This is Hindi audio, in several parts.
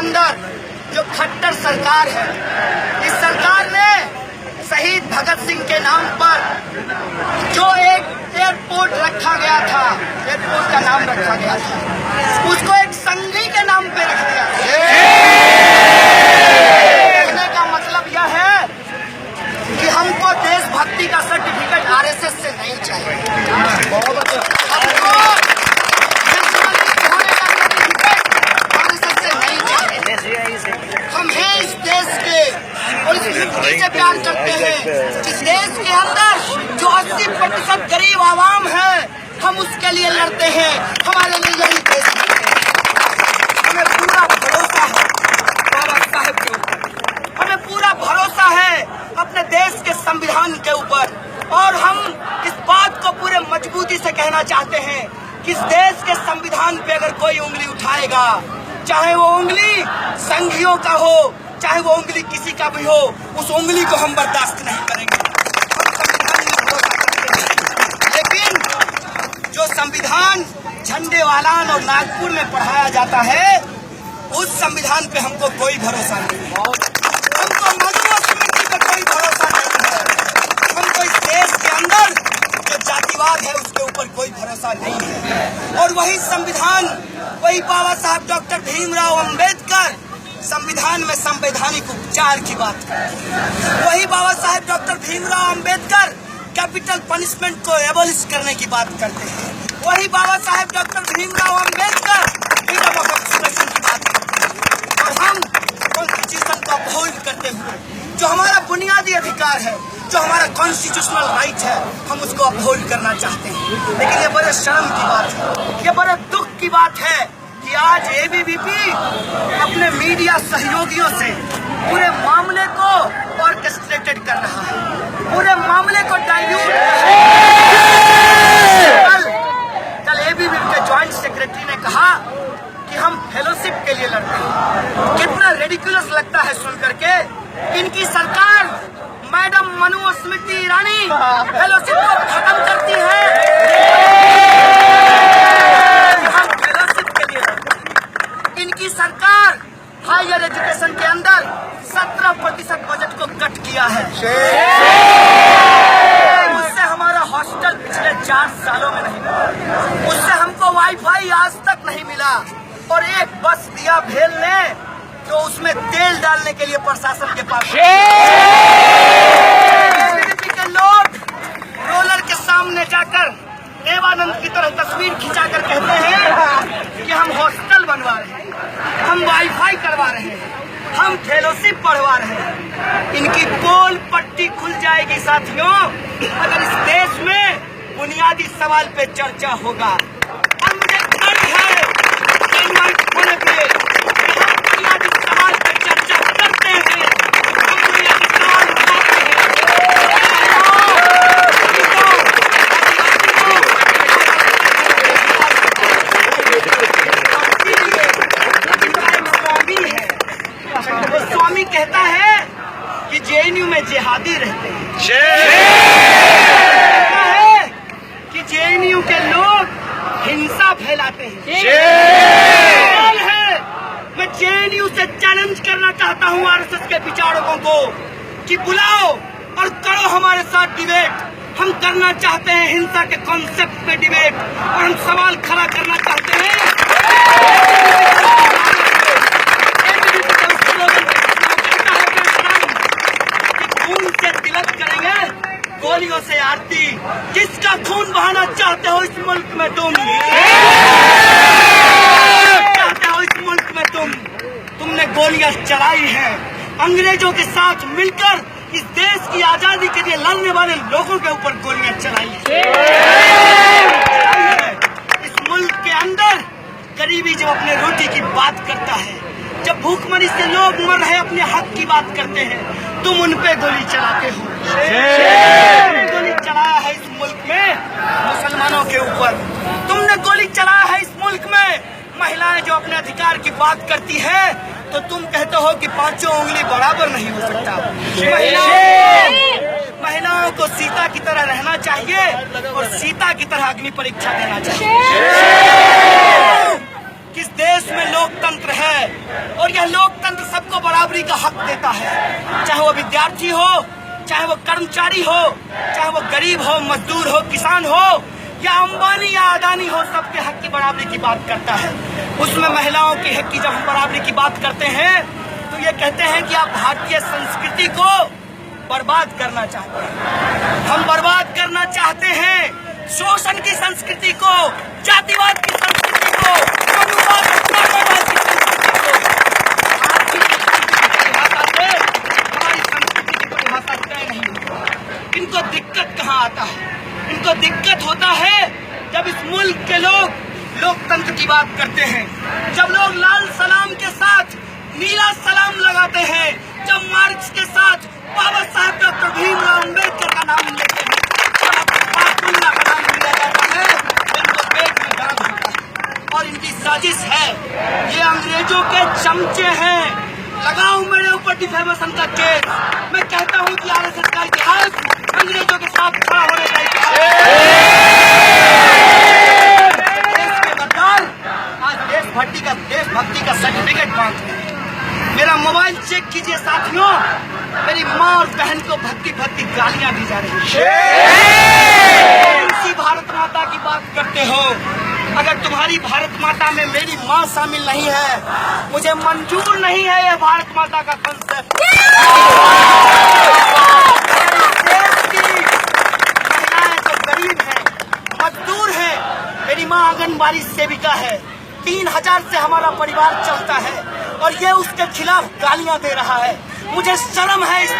अंदर जो खट्टर सरकार है, इस सरकार ने शहीद भगत सिंह के नाम पर जो एक एयरपोर्ट रखा गया था, एयरपोर्ट का नाम रखा गया था, उसको एक संघी के नाम पे रख दिया। कहने का मतलब यह है कि हमको देशभक्ति का सर्टिफिकेट आरएसएस से नहीं चाहिए, हमको देशभक्ति होने का सर्टिफिकेट आरएसएस से नहीं चाहिए। हम हैं इस देश के और इस मिट्टी से प्यार करते हैं। इस देश के अंदर जो 80% गरीब आवाम है, हम उसके लिए लड़ते हैं। हमारे लिए यही देश है। हमें पूरा भरोसा है बाबा साहेब के ऊपर, हमें पूरा भरोसा है अपने देश के संविधान के ऊपर, और हम इस बात को पूरे मजबूती से कहना चाहते हैं कि इस देश के संविधान पे अगर कोई उंगली उठाएगा, चाहे वो उंगली संघियों का हो, चाहे वो उंगली किसी का भी हो, उस उंगली को हम बर्दाश्त नहीं करेंगे। हम संविधान में भरोसा करते हैं, लेकिन जो संविधान झंडेवालान और नागपुर में पढ़ाया जाता है, उस संविधान पे हमको कोई भरोसा नहीं है। हमको मनुस्मृति पे कोई भरोसा नहीं है। हमको इस देश के अंदर जो जातिवाद है उसके ऊपर कोई भरोसा नहीं है। और वही संविधान, वही बाबा साहब डॉक्टर भीमराव अंबेडकर संविधान में संवैधानिक उपचार की बात करते, वही Baba Saheb doctor Bhimrao Ambedkar capital punishment को एबॉलिश करने की बात करते हैं, वही Baba Saheb doctor Bhimrao Ambedkar freedom of expression की बात करते हैं। और हम कॉन्स्टिट्यूशन को अपहोल्ड करते हुए जो हमारा बुनियादी अधिकार है, जो हमारा कॉन्स्टिट्यूशनल राइट है, हम उसको अपहोल्ड करना चाहते हैं। लेकिन ये बड़े शर्म की बात है, ये बड़े दुख की बात है कि आज एबीवीपी अपने मीडिया सहयोगियों से पूरे मामले को ऑर्केस्ट्रेटेड कर रहा है, पूरे मामले को डाइल्यूट। कल एबीवीपी के ज्वाइंट सेक्रेटरी ने कहा कि हम फेलोशिप के लिए लड़ते हैं। कितना रेडिकुलस लगता है सुन करके। इनकी सरकार मैडम मनुस्मृति ईरानी फेलोशिप को खत्म करती है, हम फेलोशिप के लिए लड़ते हैं। इनकी सरकार हायर एजुकेशन के अंदर 17% बजट को कट किया है। उससे हमारा हॉस्टल पिछले 4 सालों में नहीं मिला, उससे हमको वाईफाई आज तक नहीं मिला, और एक बस दिया भेल ने तो उसमें तेल डालने के लिए प्रशासन के पास के लोग रोलर के सामने जाकर देवानंद की तरह तस्वीर खिंचाकर कहते हैं कि हम हॉस्टल बनवा रहे हैं, हम वाईफाई करवा रहे हैं, हम फेलोशिप बढ़वा रहे हैं। इनकी पोल पट्टी खुल जाएगी साथियों अगर इस देश में बुनियादी सवाल पे चर्चा होगा। और मुझे गर्व है होने पे हम बुनियादी सवाल पे चर्चा करते हैं, हम बुनियादी सवाल उठाते हैं। स्वामी कहता है कि जेएनयू में जिहादी रहते हैं, कहता है कि जेएनयू के लोग हिंसा फैलाते हैं। मैं जेएनयू से चैलेंज करना चाहता हूं आरएसएस के विचारकों को कि बुलाओ और करो हमारे साथ डिबेट। हम करना चाहते हैं हिंसा के कॉन्सेप्ट पे डिबेट, और हम सवाल खड़ा करना चाहते हैं तिलक करेंगे, गोलियों से आरती। किसका खून बहाना चाहते हो इस मुल्क में तुम? चाहते हो इस मुल्क में तुमने गोलियां चलाई हैं। अंग्रेजों के साथ मिलकर इस देश की आजादी के लिए लड़ने वाले लोगों के ऊपर गोलियां चलाई हैं। इस मुल्क के अंदर गरीबी जब अपने रोटी की बात करता है, जब भूखमरी से लोग मर रहे अपने हक की बात करते हैं, तुम उन पे गोली चलाते हो। गोली चलाया है इस मुल्क में मुसलमानों के ऊपर, तुमने गोली चलाया है इस मुल्क में महिलाएं जो अपने अधिकार की बात करती है, तो तुम कहते हो कि 5 उंगली बराबर नहीं हो सकता। महिलाओं को सीता की तरह रहना चाहिए और सीता की तरह अग्नि परीक्षा देना चाहिए। कि इस देश में लोकतंत्र है और यह लोकतंत्र सबको बराबरी का हक देता है, चाहे वो विद्यार्थी हो, चाहे वो कर्मचारी हो, चाहे वो गरीब हो, मजदूर हो, किसान हो या अंबानी या अदानी हो, सबके हक की बराबरी की बात करता है। उसमें महिलाओं के हक की जब हम बराबरी की बात करते हैं तो ये कहते हैं कि आप भारतीय संस्कृति को बर्बाद करना चाहते हैं। हम बर्बाद करना चाहते हैं शोषण की संस्कृति को, जातिवाद की संस्कृति को, मनुवाद की संस्कृति को। आपकी परिभाषा से हमारी संस्कृति की परिभाषा तय नहीं होती। इनको दिक्कत कहाँ आता है? इनको दिक्कत होता है जब इस मुल्क के लोग लोकतंत्र की बात करते हैं, जब लोग लाल सलाम के साथ नीला सलाम लगाते हैं, जब मार्क्स के साथ बाबा साहब डॉक्टर भीमराव अम्बेडकर का नाम लेते हैं, बातुल्लाह का नाम लिया जाता है, इनको पेट में दर्द होता है। और इनकी साजिश है, ये अंग्रेजों के चमचे हैं। लगाओ मेरे ऊपर डिफेमेशन का केस। मैं कहता हूँ कि आरएसएस का इतिहास अंग्रेजों के साथ खड़ा होने का इतिहास। देश के गद्दार आज देशभक्ति का सर्टिफिकेट बांटते हैं। मेरा मोबाइल चेक कीजिए साथियों, मेरी माँ और बहन को भक्ति गालियां दी जा रही है। इसी भारत माता की बात करते हो। अगर तुम्हारी भारत माता में मेरी माँ शामिल नहीं है, मुझे मंजूर नहीं है यह भारत माता का कंसेप्ट। देश की महिलाएं तो गरीब हैं, मजदूर हैं। मेरी माँ आंगनबाड़ी सेविका है, 3000 से हमारा परिवार चलता है और ये उसके खिलाफ गालियां दे रहा है। मुझे शर्म है इस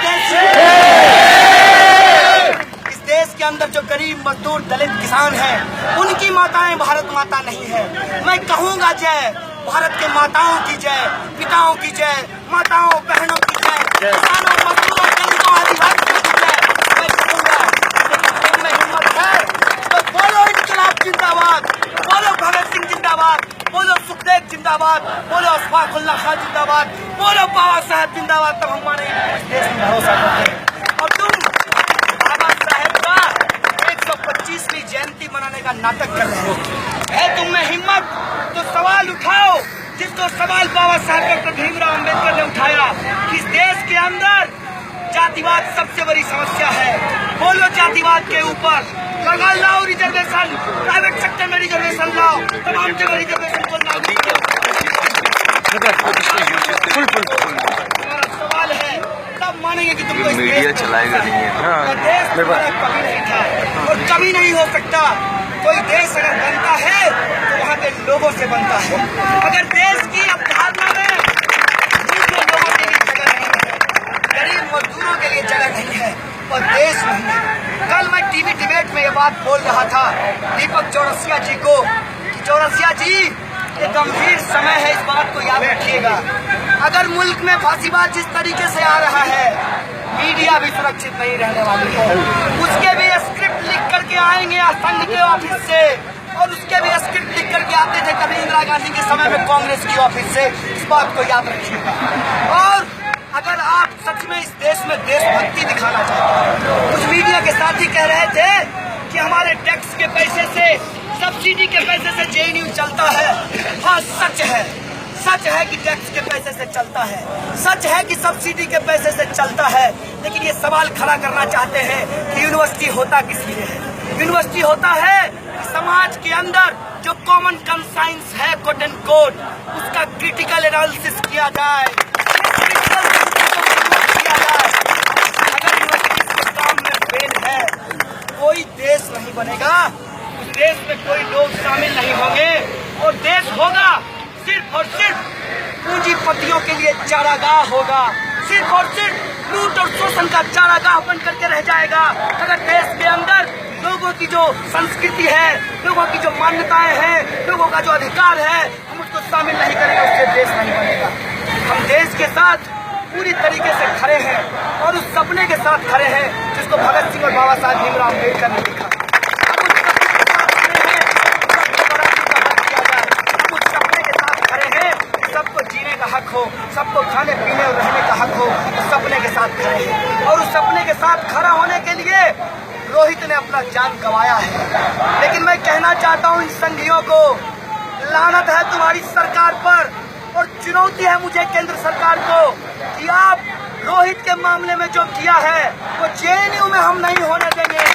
देश के अंदर जो गरीब मजदूर दलित किसान हैं, उनकी माताएं भारत माता नहीं है। मैं कहूँगा जय भारत के माताओं की जय, पिताओं की जय, माताओं बहनों की जय, किसानों मजदूरों दलितों आदिवासियों की जय। मैं कहूँगा लेकिन में हिम्मत है तो बोलो इनकलाब जिंदाबाद, बोलो भगत सिंह जिंदाबाद, बोलो सुखदेव जिंदाबाद, बोलो अशफाक उल्लाह खान जिंदाबाद, बोलो बाबा साहब जिंदाबाद। तब हमारे इस देश में भरोसा करते हैं। और तुम बाबा साहब का 125वीं जयंती मनाने का नाटक कर रहे हो। है तुम में हिम्मत तो सवाल उठाओ, जिसको सवाल बाबा साहब डॉक्टर भीमराव अम्बेडकर ने उठाया कि इस देश के अंदर जातिवाद सबसे बड़ी समस्या है। बोलो जातिवाद के ऊपर लगा लाओ रिजर्वेशन, प्राइवेट सेक्टर में रिजर्वेशन लाओ, तमाम जगह रिजर्वेशन को लागू करो। सवाल है तब मानेंगे कि तुमको मीडिया चलाएगा नहीं है। देश कभी नहीं था और कभी नहीं हो सकता। कोई देश अगर बनता है तो वहाँ के लोगों से बनता है। अगर देश की अवधारणा में दूसरे लोगों के लिए जगह नहीं है, गरीब मजदूरों के लिए जगह नहीं है और देश नहीं है। कल मैं टीवी डिबेट में ये बात बोल रहा था दीपक चौरसिया जी को कि चौरसिया जी ये गंभीर समय है, इस बात को याद रखिएगा। अगर मुल्क में फांसीबाज जिस तरीके से आ रहा है, मीडिया भी सुरक्षित नहीं रहने वाली है। उसके भी स्क्रिप्ट लिख करके आएंगे संघ के ऑफिस से और उसके भी स्क्रिप्ट लिख करके आते थे कभी इंदिरा गांधी के समय में कांग्रेस की ऑफिस से। इस बात को याद रखिएगा। और अगर आप सच में इस देश में देशभक्ति दिखाना चाहते हैं, कुछ मीडिया के साथी कह रहे थे कि हमारे टैक्स के पैसे से, सब्सिडी के पैसे से जेएनयू चलता है। हाँ सच है, सच है कि टैक्स के पैसे से चलता है, सच है कि सब्सिडी के पैसे से चलता है। लेकिन ये सवाल खड़ा करना चाहते हैं कि यूनिवर्सिटी होता किस लिए है? यूनिवर्सिटी होता है कि समाज के अंदर जो कॉमन कंसाइंस है कोट एंड कोट, उसका क्रिटिकल एनालिसिस किया जाए, अगर यूनिवर्सिटी के काम में फेल है, कोई देश नहीं बनेगा, उस देश में कोई लोग शामिल नहीं होंगे और देश होगा सिर्फ और सिर्फ पूंजीपतियों के लिए चारागाह होगा, सिर्फ और सिर्फ लूट और शोषण का चारागाह बन करके रह जाएगा। अगर देश के अंदर लोगों की जो संस्कृति है, लोगों की जो मान्यताएं हैं, लोगों का जो अधिकार है, हम उसको शामिल नहीं करेंगे, उससे देश नहीं बनेगा। हम देश के साथ पूरी तरीके से खड़े हैं और उस सपने के साथ खड़े हैं जिसको भगत सिंह और बाबा साहब भीमराव अम्बेडकर ने लिखा। हम उस सपने के साथ खड़े हैं, सबको बराबरी का हक दिया जाए। हम उस सपने के साथ खड़े हैं कि सबको जीने का हक हो, सबको खाने पीने और रहने का हक हो। उस सपने के साथ खड़े हैं और उस सपने के साथ खड़ा होने के लिए रोहित ने अपना जान गंवाया है। लेकिन मैं कहना चाहता हूँ इन संघियों को, लानत है तुम्हारी सरकार पर और चुनौती है मुझे केंद्र सरकार को कि आप रोहित के मामले में जो किया है वो जेएनयू में हम नहीं होने देंगे।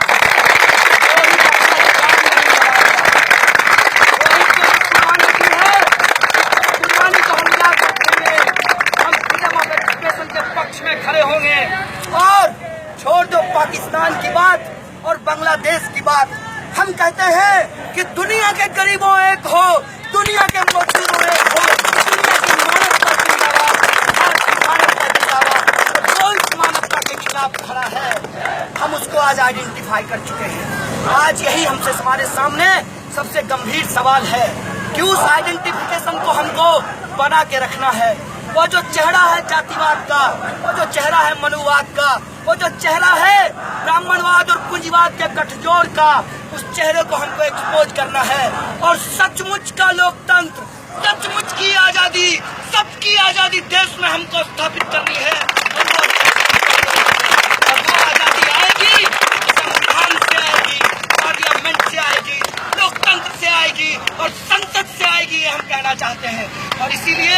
खड़े होंगे और छोड़ दो पाकिस्तान की बात और बांग्लादेश की बात। हम कहते हैं कि दुनिया के गरीबों एक हो, दुनिया के मजदूरों एक हो, दुनिया की मानवता जिंदाबाद, भारत का जिंदाबाद। जो इस मानवता के खिलाफ खड़ा है हम उसको आज आइडेंटिफाई कर चुके हैं। आज यही हमसे हमारे सामने सबसे गंभीर सवाल है कि उस आइडेंटिफिकेशन को हमको बना के रखना है। वो जो चेहरा है जातिवाद का, वो जो चेहरा है मनुवाद का, वो जो चेहरा है ब्राह्मणवाद और पूंजीवाद के गठजोड़ का, उस चेहरे को हमको एक्सपोज करना है और सचमुच का लोकतंत्र, सचमुच की आजादी, सबकी आजादी देश में हमको स्थापित करनी है। और वो आजादी आएगी संविधान से आएगी, पार्लियामेंट से आएगी, लोकतंत्र से आएगी और संसद से आएगी, ये हम कहना चाहते हैं। और इसीलिए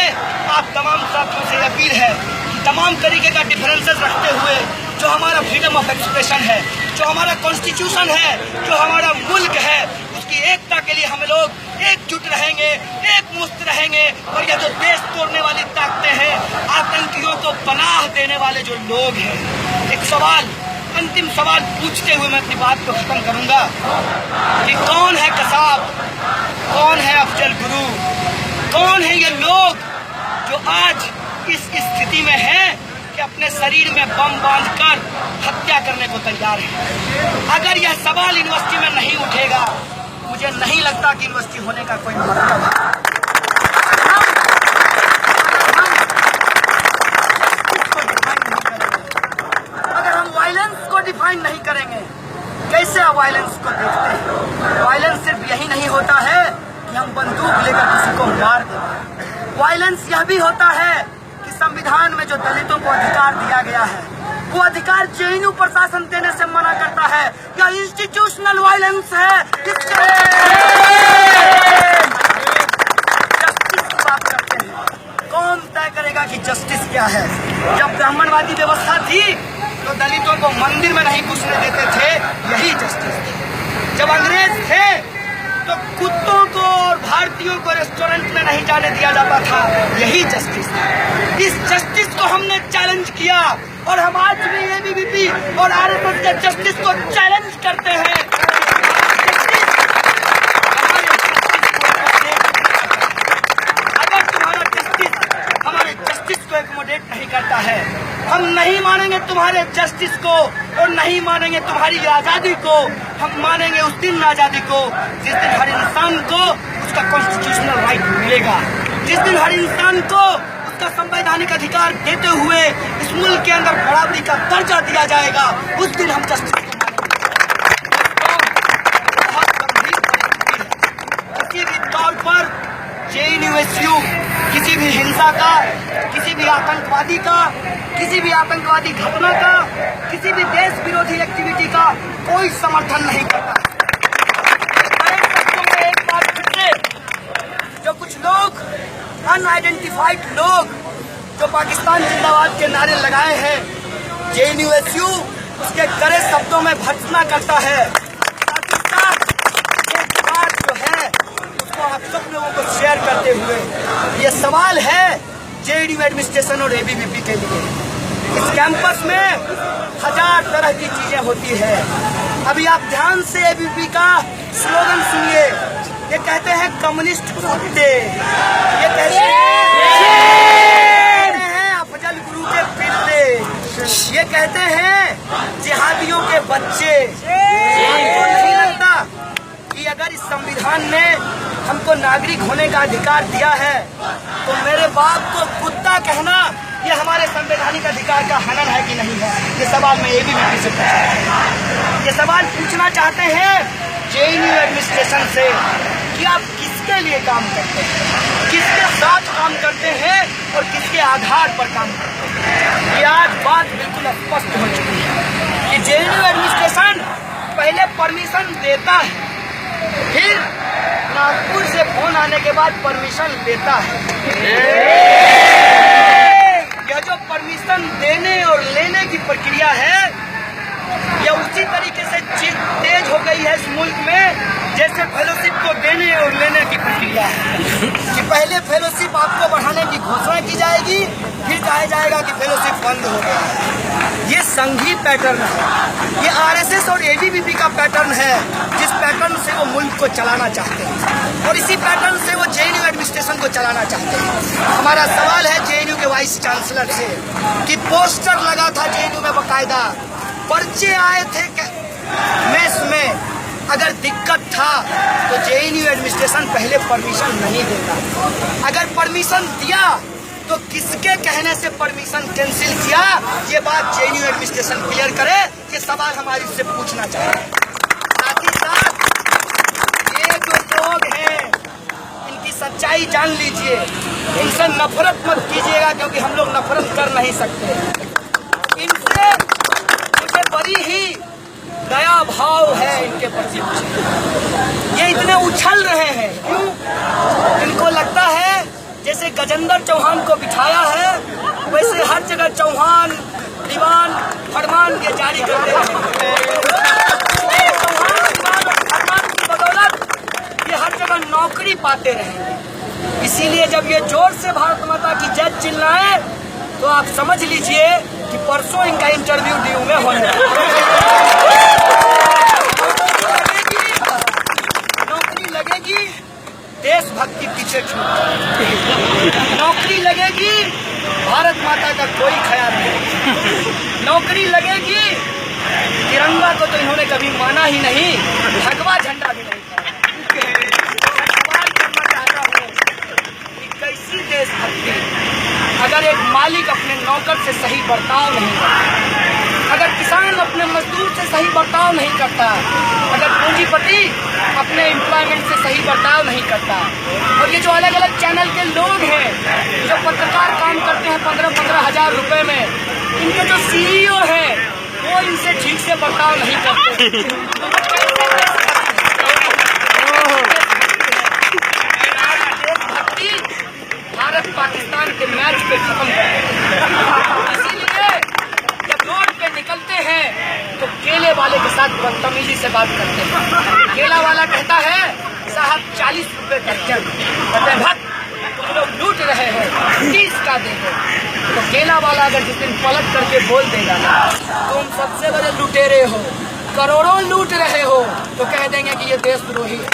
आप तमाम साथियों से अपील है कि तमाम तरीके का डिफरेंसेस रखते हुए जो हमारा फ्रीडम ऑफ एक्सप्रेशन है, जो हमारा कॉन्स्टिट्यूशन है, जो हमारा मुल्क है, उसकी एकता के लिए हम लोग एकजुट रहेंगे, एकमुश्त रहेंगे। और ये जो देश तोड़ने वाली ताकतें हैं, आतंकियों को पनाह देने वाले जो लोग हैं, एक सवाल, अंतिम सवाल पूछते हुए मैं अपनी बात को खत्म करूंगा कि कौन है कसाब, कौन है अफजल गुरु, कौन है ये लोग जो आज इस स्थिति में हैं कि अपने शरीर में बम बांधकर हत्या करने को तैयार है। अगर यह सवाल यूनिवर्सिटी में नहीं उठेगा, मुझे नहीं लगता कि यूनिवर्सिटी होने का कोई मतलब है। अगर हम वायलेंस को डिफाइन नहीं करेंगे, कैसे आप वायलेंस को देखते हैं? वायलेंस सिर्फ यही नहीं होता है कि हम बंदूक लेकर किसी को मार दें। वायलेंस यह भी होता है कि संविधान में जो दलितों को अधिकार दिया गया है, वो अधिकार जेएनयू प्रशासन देने से मना करता है। यह इंस्टीट्यूशनल वायलेंस है। जस्टिस की बात करते हैं, कौन तय करेगा कि जस्टिस क्या है? जब ब्राह्मणवादी व्यवस्था थी तो दलितों को मंदिर में नहीं घुसने देते थे, यही जस्टिस थी। जब अंग्रेज थे तो कुत्तों को और भारतीयों को रेस्टोरेंट में नहीं जाने दिया जाता था, यही जस्टिस है। इस जस्टिस को हमने चैलेंज किया और हम आज भी एबीवीपी और आरएसएस के जस्टिस को चैलेंज करते हैं। अगर तुम्हारा जस्टिस हमारे जस्टिस को एकोमोडेट नहीं करता है, हम नहीं मानेंगे तुम्हारे जस्टिस को और नहीं मानेंगे तुम्हारी आजादी को। हम मानेंगे उस दिन आजादी को जिस दिन हर इंसान को उसका कॉन्स्टिट्यूशनल राइट मिलेगा, जिस दिन हर इंसान को उसका संवैधानिक अधिकार देते हुए इस मुल्क के अंदर बराबरी का दर्जा दिया जाएगा, उस दिन हम जस्टिस को मानेंगे। बहुत गंभीर परिस्थिति है। किसी भी तौर पर जेएनयू किसी भी हिंसा का, किसी भी आतंकवादी का, किसी भी आतंकवादी घटना का, किसी भी देश विरोधी एक्टिविटी का कोई समर्थन नहीं करता। एक बात फिर से, जो कुछ लोग अनआइडेंटिफाइड लोग जो पाकिस्तान जिंदाबाद के नारे लगाए हैं, जेएनयू उसके कड़े शब्दों में भर्त्सना करता है। एक बात जो है उसको आप सब लोगों को शेयर करते हुए ये सवाल है जेएनयू एडमिनिस्ट्रेशन और एबीवीपी के लिए। इस कैंपस में 1000 तरह की चीजें होती है। अभी आप ध्यान से एबीवीपी का स्लोगन सुनिए। ये कहते हैं कम्युनिस्ट कुत्ते, ये कहते हैं अफजल गुरु के पिल्ले, ये कहते हैं जिहादियों के बच्चे। आपको नहीं लगता कि अगर इस संविधान ने हमको नागरिक होने का अधिकार दिया है तो मेरे बाप को कुत्ता कहना ये हमारे संवैधानिक अधिकार का हनन है कि नहीं है? ये सवाल मैं एबीवीपी से पूछता, ये सवाल पूछना चाहते हैं जेएनयू एडमिनिस्ट्रेशन से कि आप किसके लिए काम करते हैं, किसके साथ काम करते हैं और किसके आधार पर काम करते हैं। ये आज बात बिल्कुल स्पष्ट हो चुकी है कि जेएनयू एडमिनिस्ट्रेशन पहले परमिशन देता है, फिर नागपुर से फोन आने के बाद परमिशन लेता है। यह जो परमिशन देने और लेने की प्रक्रिया है, यह उसी तरीके से तेज हो गई है इस मुल्क में जैसे फेलोशिप को देने और लेने की प्रक्रिया है। कि पहले फेलोशिप आपको बढ़ाने की घोषणा की जाएगी, फिर कहा जाएगा कि फेलोशिप बंद हो गया है। ये संघीय पैटर्न है, ये आरएसएस और एबीवीपी का पैटर्न है, जिस पैटर्न से वो मुल्क को चलाना चाहते हैं और इसी पैटर्न से वो जेएनयू एडमिनिस्ट्रेशन को चलाना चाहते हैं। हमारा सवाल है जेएनयू के वाइस चांसलर से कि पोस्टर लगा था जेएनयू में, बाकायदा पर्चे आए थे मेस में, अगर दिक्कत था तो जेएनयू एडमिनिस्ट्रेशन पहले परमिशन नहीं देता। अगर परमिशन दिया तो किसके कहने से परमिशन कैंसिल किया, ये बात जेएनयू एडमिनिस्ट्रेशन क्लियर करे। ये सवाल हमारी से पूछना चाहिए। साथ ही साथ ये जो लोग हैं इनकी सच्चाई जान लीजिए, इनसे नफरत मत कीजिएगा क्योंकि हम लोग नफरत कर नहीं सकते। इनसे बड़ी ही दया भाव है इनके प्रति। ये इतने उछल रहे हैं क्यों? इनको लगता है जैसे गजेंद्र चौहान को बिठाया है वैसे हर जगह चौहान दीवान फरमान ये जारी करते हैं। चौहान दीवान और फरमान की बदौलत ये हर जगह नौकरी पाते रहेंगे। इसीलिए जब ये जोर से भारत माता की जय चिल्लाए तो आप समझ लीजिए कि परसों इनका इंटरव्यू डीयू में होने नौकरी लगेगी, देशभक्ति पीछे छूट, नौकरी लगेगी, भारत माता का कोई ख्याल नहीं, नौकरी लगेगी, तिरंगा को तो इन्होंने कभी माना ही नहीं, भगवा झंडा भी नहीं था। सवाल करना चाहता हूँ कि कैसी देशभक्ति अगर एक मालिक अपने नौकर से सही बर्ताव नहीं करता, अगर किसान अपने मजदूर से सही बर्ताव नहीं करता, अगर पूंजीपति अपने एम्प्लॉयमेंट से सही बर्ताव नहीं करता, और ये जो अलग अलग चैनल के लोग हैं जो पत्रकार काम करते हैं 15-15 हजार रुपए में, इनके जो सीईओ हैं वो इनसे ठीक से बर्ताव नहीं करते। भारत पाकिस्तान के मैच पे खत्म कर, इसीलिए जब रोड पे निकलते हैं तो केले वाले के साथ बदतमीजी से बात करते हैं। केला वाला कहता है साहब 40 रुपए दर्जन, कहते हैं भक्त तुम लोग लूट रहे हैं 30 का दे दो। तो केला वाला अगर जिस दिन पलट करके बोल देगा तुम सबसे बड़े लुटेरे हो, करोड़ों लूट रहे हो, तो कह देंगे कि ये देशद्रोही है।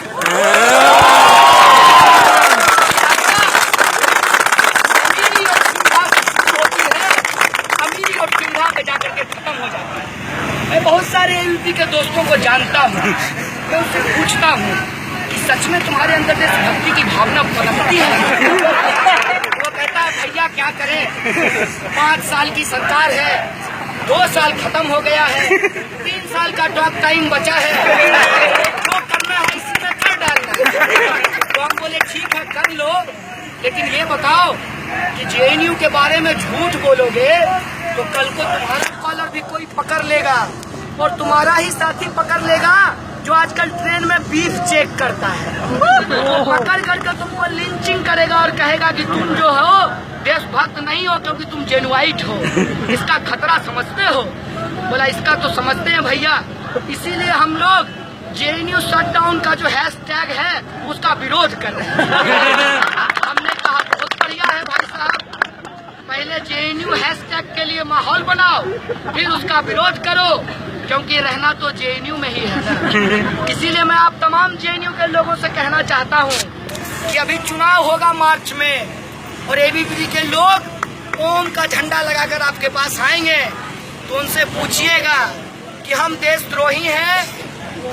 मैं बहुत सारे एबीवीपी के दोस्तों को जानता हूँ, मैं उससे पूछता हूँ कि सच में तुम्हारे अंदर देशभक्ति की भावना पनपती है? वो कहता है भैया क्या करें, 5 साल की सरकार है, 2 साल खत्म हो गया है, 3 साल का टॉक टाइम बचा है, जो करना है इसी में कर डालना। तो हम बोले ठीक है कर लो, लेकिन ये बताओ कि जेएनयू के बारे में झूठ बोलोगे तो कल को तुम्हारा कॉलर भी कोई पकड़ लेगा और तुम्हारा ही साथी पकड़ लेगा जो आजकल ट्रेन में बीफ चेक करता है, पकड़ करके तुमको लिंचिंग करेगा और कहेगा कि तुम जो हो देशभक्त नहीं हो क्योंकि तुम जेनुआइट हो। इसका खतरा समझते हो? बोला इसका तो समझते हैं भैया, इसीलिए हम लोग जेएनयू शटडाउन का जो हैशटैग है उसका विरोध कर रहे हैं। हमने कहा बहुत बढ़िया है भाई साहब, पहले जेएनयू हैशटैग के लिए माहौल बनाओ, फिर उसका विरोध करो, क्योंकि रहना तो जेएनयू में ही है ना। इसीलिए मैं आप तमाम जेएनयू के लोगों से कहना चाहता हूँ कि अभी चुनाव होगा मार्च में और एबीवीपी के लोग ओम का झंडा लगाकर आपके पास आएंगे तो उनसे पूछिएगा कि हम देशद्रोही हैं,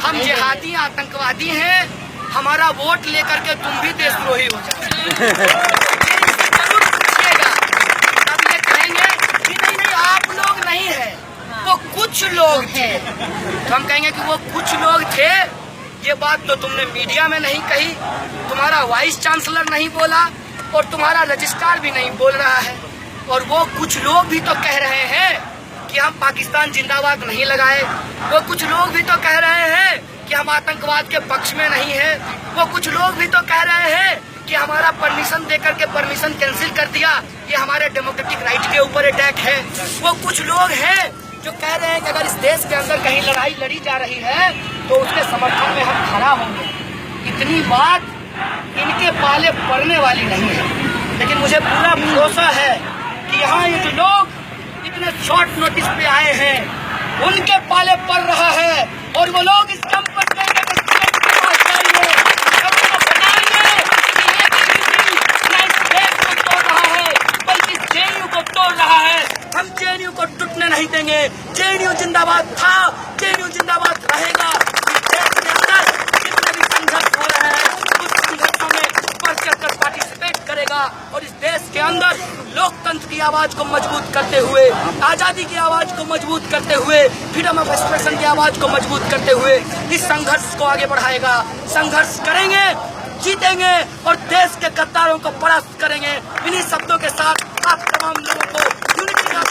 हम जिहादी आतंकवादी हैं, हमारा वोट लेकर के तुम भी देशद्रोही हो जाओ। नहीं है वो कुछ लोग थे, तो हम कहेंगे कि वो कुछ लोग थे। ये बात तो तुमने मीडिया में नहीं कही, तुम्हारा वाइस चांसलर नहीं बोला और तुम्हारा रजिस्ट्रार भी नहीं बोल रहा है, और वो कुछ लोग भी तो कह रहे हैं कि हम पाकिस्तान जिंदाबाद नहीं लगाए, वो कुछ लोग भी तो कह रहे हैं कि हम आतंकवाद के पक्ष में नहीं है। वो कुछ लोग भी तो कह रहे हैं कि हमारा परमिशन देकर के परमिशन कैंसिल कर दिया, ये हमारे डेमोक्रेटिक राइट के ऊपर अटैक है। वो कुछ लोग हैं जो कह रहे हैं कि अगर इस देश के अंदर कहीं लड़ाई लड़ी जा रही है तो उसके समर्थन में हम खड़ा होंगे। इतनी बात इनके पाले पड़ने वाली नहीं है, लेकिन मुझे पूरा भरोसा है कि यहाँ ये जो लोग इतने शॉर्ट नोटिस पे आए हैं उनके पाले पड़ रहा है और वो लोग इस दम पर हम जेएनयू को टूटने नहीं देंगे। जेएनयू जिंदाबाद था, जेएनयू जिंदाबाद रहेगा। इस देश के अंदर जितने भी संघर्ष हो रहे हैं उस संघर्षों में बढ़ चढ़कर पार्टिसिपेट करेगा और इस देश के अंदर लोकतंत्र की आवाज को मजबूत करते हुए, आजादी की आवाज को मजबूत करते हुए, फ्रीडम ऑफ एक्सप्रेशन की आवाज को मजबूत करते हुए इस संघर्ष को आगे बढ़ाएगा। संघर्ष करेंगे, जीतेंगे और देश के गद्दारों को परास्त करेंगे। इन्हीं शब्दों के साथ आप तमाम लोगों को यूनिटी का